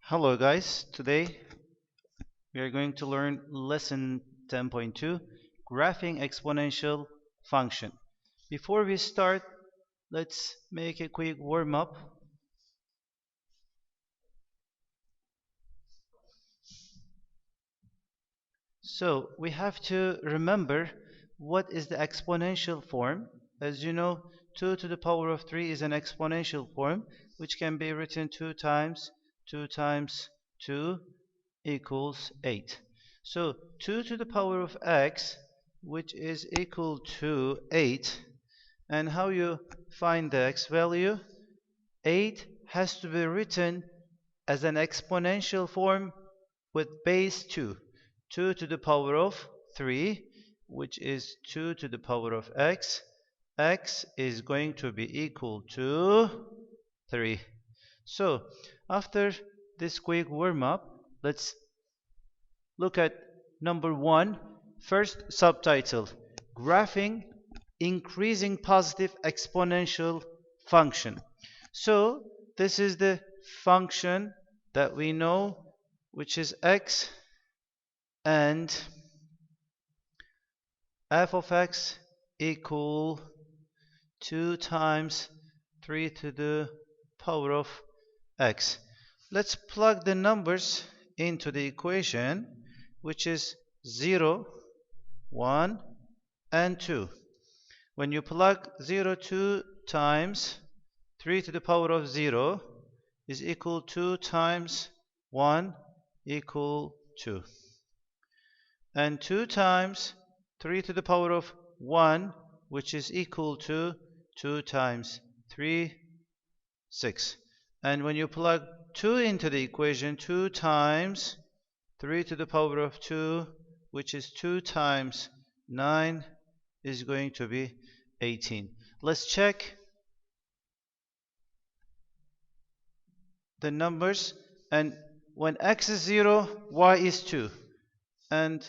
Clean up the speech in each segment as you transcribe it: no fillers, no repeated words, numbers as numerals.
Hello guys, today we are going to learn lesson 10.2, graphing exponential function. Before we start, let's make a quick warm up. So we have to remember what is the exponential form. As you know, 2 to the power of 3 is an exponential form which can be written 2 times 2 equals 8. So 2 to the power of x, which is equal to 8. And how you find the x value? 8 has to be written as an exponential form with base 2. 2 to the power of 3, which is 2 to the power of x. X is going to be equal to 3. So after this quick warm up, let's look at number 1, first subtitle, graphing increasing positive exponential function. So this is the function that we know, which is x, and f of x equal 2 times 3 to the power of x. Let's plug the numbers into the equation, which is 0, 1, and 2. When you plug 0 2 times 3 to the power of 0 is equal to 2 times 1 equal 2. And 2 times 3 to the power of 1, which is equal to 2 times 3, 6. And when you plug 2 into the equation, 2 times 3 to the power of 2, which is 2 times 9, is going to be 18. Let's check the numbers. And when x is 0, y is 2. And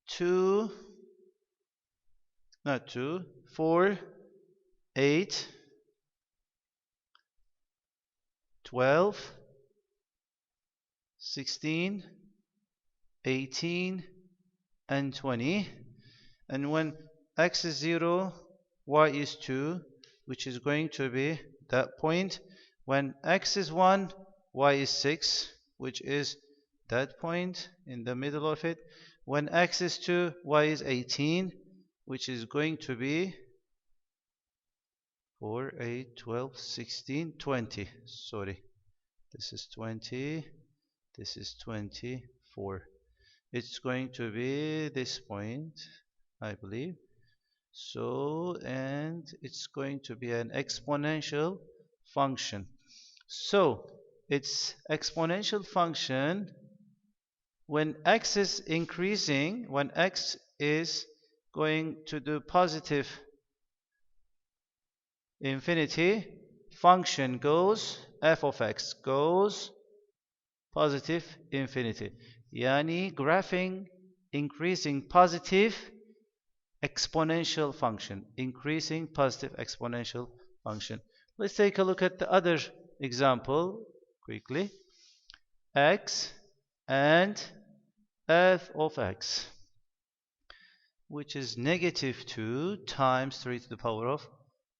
2, not 2, 4, 8, 12, 16, 18, and 20. And when x is 0, y is 2, which is going to be that point. When x is 1, y is 6, which is that point in the middle of it. When x is 2, y is 18, which is going to be 4, 8, 12, 16, 20. Sorry, this is 20, this is 24. It's going to be this point, I believe. So, and it's going to be an exponential function. So, it's exponential function when x is increasing, when x is going to the positive infinity, function goes, f of x goes positive infinity. Yani graphing increasing positive exponential function, increasing positive exponential function. Let's take a look at the other example quickly. X and f of x, which is negative 2 times 3 to the power of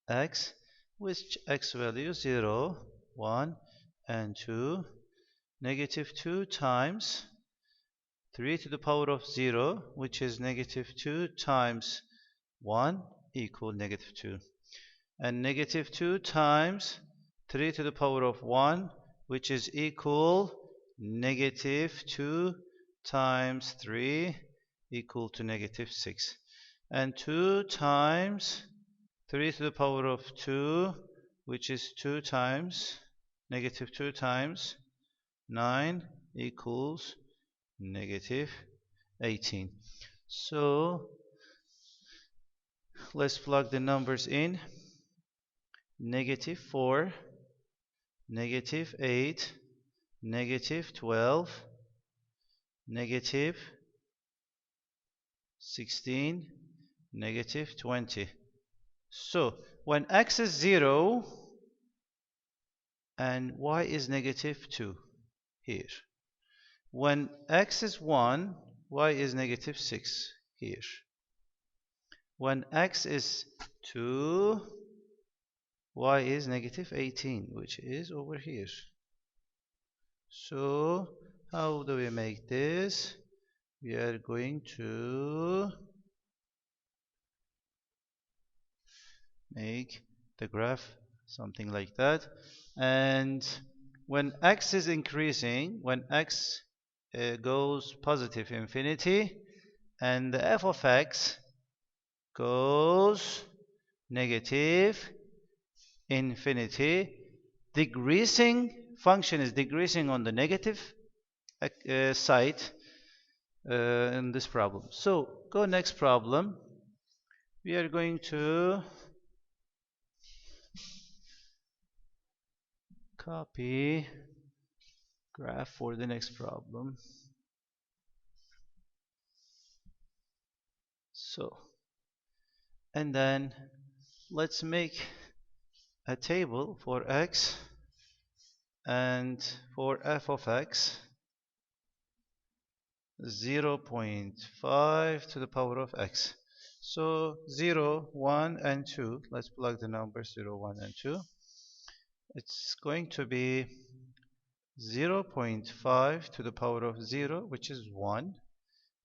x, which x value 0, 1, and 2. Negative 2 times 3 to the power of 0, which is negative 2 times 1 equal negative 2. And negative 2 times 3 to the power of 1, which is equal negative 2 times 3 equal to negative 6. And 2 times 3 to the power of 2, which is 2 times negative 2 times 9 equals negative 18. So let's plug the numbers in. Negative 4, negative 8, negative 12, negative 16, negative 20. So when x is 0 and y is negative 2, here. When x is 1, y is negative 6 here. When x is 2, y is negative 18, which is over here. So how do we make this? We are going to make the graph something like that. And when x is increasing, when x goes positive infinity, and the f of x goes negative infinity, decreasing function is decreasing on the negative side in this problem. So go next problem. We are going to copy graph for the next problem. So, and then let's make a table for x and for f of x 0.5 to the power of x. So 0, 1, and 2. Let's plug the numbers 0, 1, and 2. It's going to be 0.5 to the power of 0, which is 1.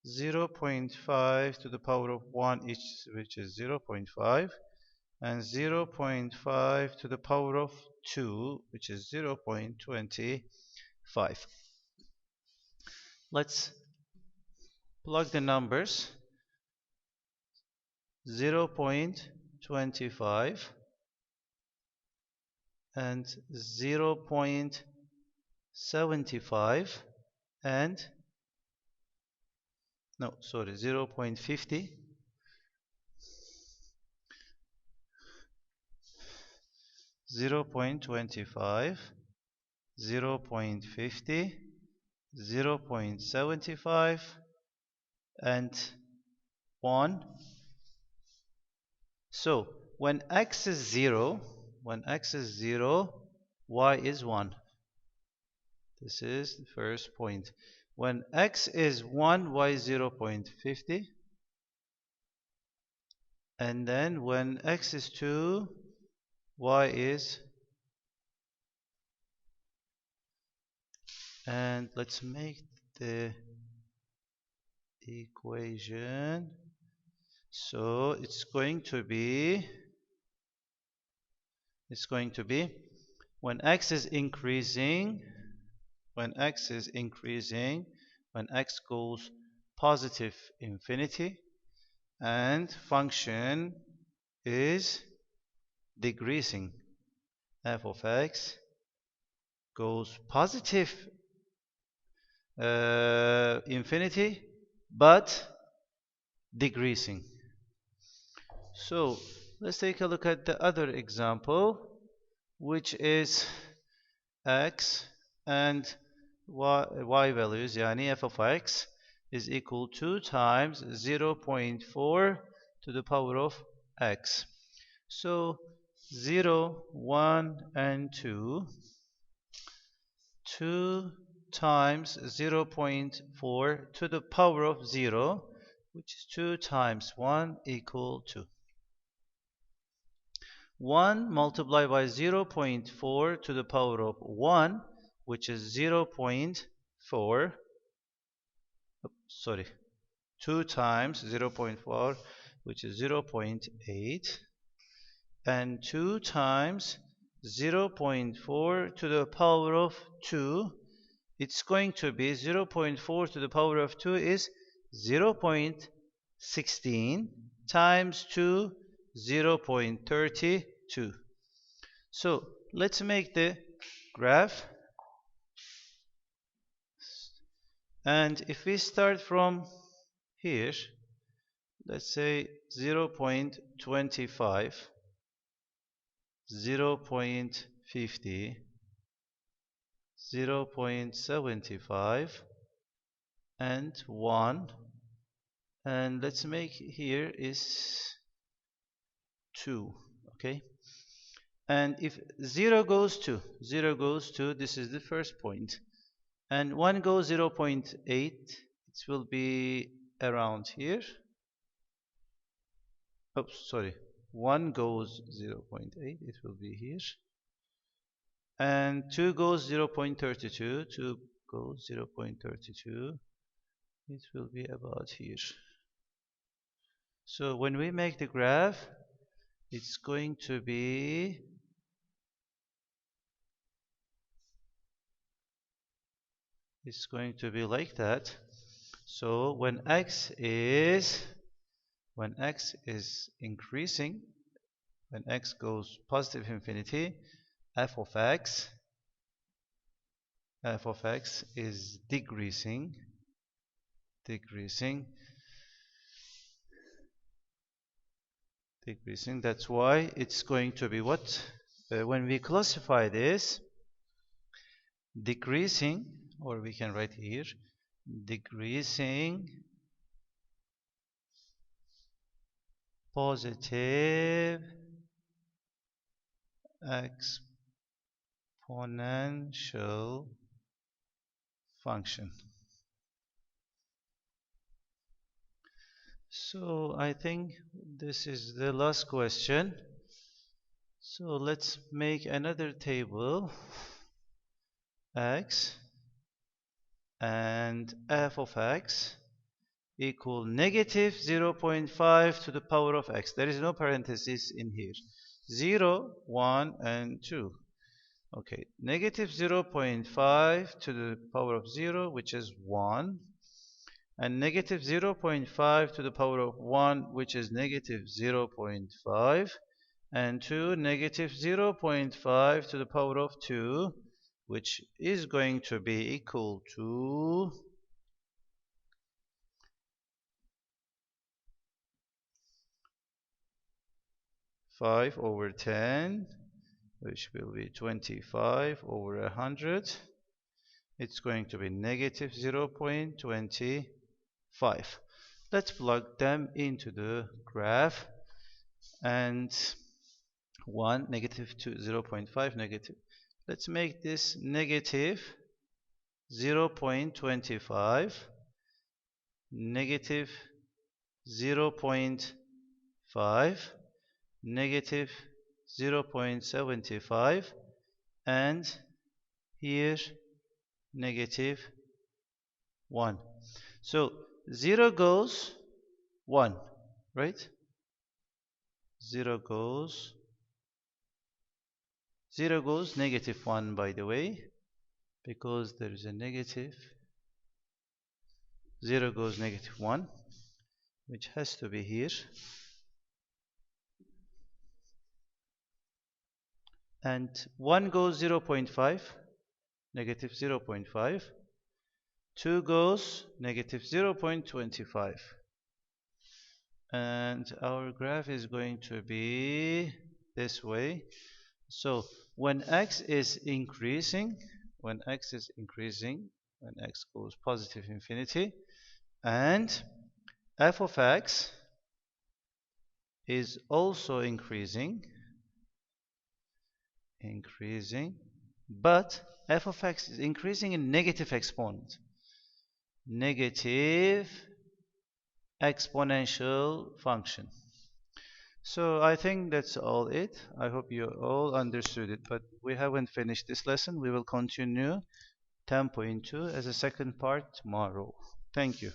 0.5 to the power of 1, which is 0.5. And 0.5 to the power of 2, which is 0.25. Let's plug the numbers 0.25 and 0.75 and 0.50, 0.25, 0.50, 0.75 and 1. So when x is 0, y is 1. This is the first point. When x is 1, y is 0.50. And then when x is 2, y is, and let's make the equation. So it's going to be when x is increasing, when x goes positive infinity and function is decreasing, f of x goes positive infinity but decreasing. So let's take a look at the other example, which is x and y values, yani f of x is equal to 2 times 0.4 to the power of x. So 0, 1, and 2. 2 times 0.4 to the power of 0, which is 2 times 1 equal to 1 multiplied by 0.4 to the power of 1, which is 0.4, 2 times 0.4, which is 0.8, and 2 times 0.4 to the power of 2, it's going to be 0.4 to the power of 2 is 0.16 times 2, 0.32. So let's make the graph. And if we start from here, let's say 0.25, 0.50, 0.75 and 1, and let's make here is 2, okay? And if 0 goes to, this is the first point, and 1 goes 0.8, it will be around here. Oops, sorry. 1 goes 0.8, it will be here. And 2 goes 0.32, 2 goes 0.32, it will be about here. So when we make the graph, it's going to be like that. So when x is increasing, when x goes positive infinity, f of x is decreasing. That's why it's going to be what? When we classify this, decreasing, or we can write here, decreasing positive exponential function. So I think this is the last question. So let's make another table. X and f of x equal negative 0.5 to the power of x. There is no parenthesis in here. 0, 1, and 2. Okay, negative 0.5 to the power of 0, which is 1. And negative 0.5 to the power of 1, which is negative 0.5. And 2, negative 0.5 to the power of 2, which is going to be equal to 5 over 10, which will be 25 over 100. It's going to be negative 0.25. Let's plug them into the graph. And 1, negative 2, 0.5, negative. Let's make this negative 0.25, negative 0.5, negative 0.75, and here negative 1. So 0 goes 1, right? 0 goes negative 1, by the way, because there is a negative. 0 goes negative 1, which has to be here. And 1 goes 0.5, negative 0.5. 2 goes negative 0.25. And our graph is going to be this way. So when x is increasing, when x goes positive infinity, and f of x is also increasing, but f of x is increasing in negative exponent, negative exponential function. So I think that's all it. I hope you all understood it, but we haven't finished this lesson. We will continue 10.2 as a second part tomorrow. Thank you.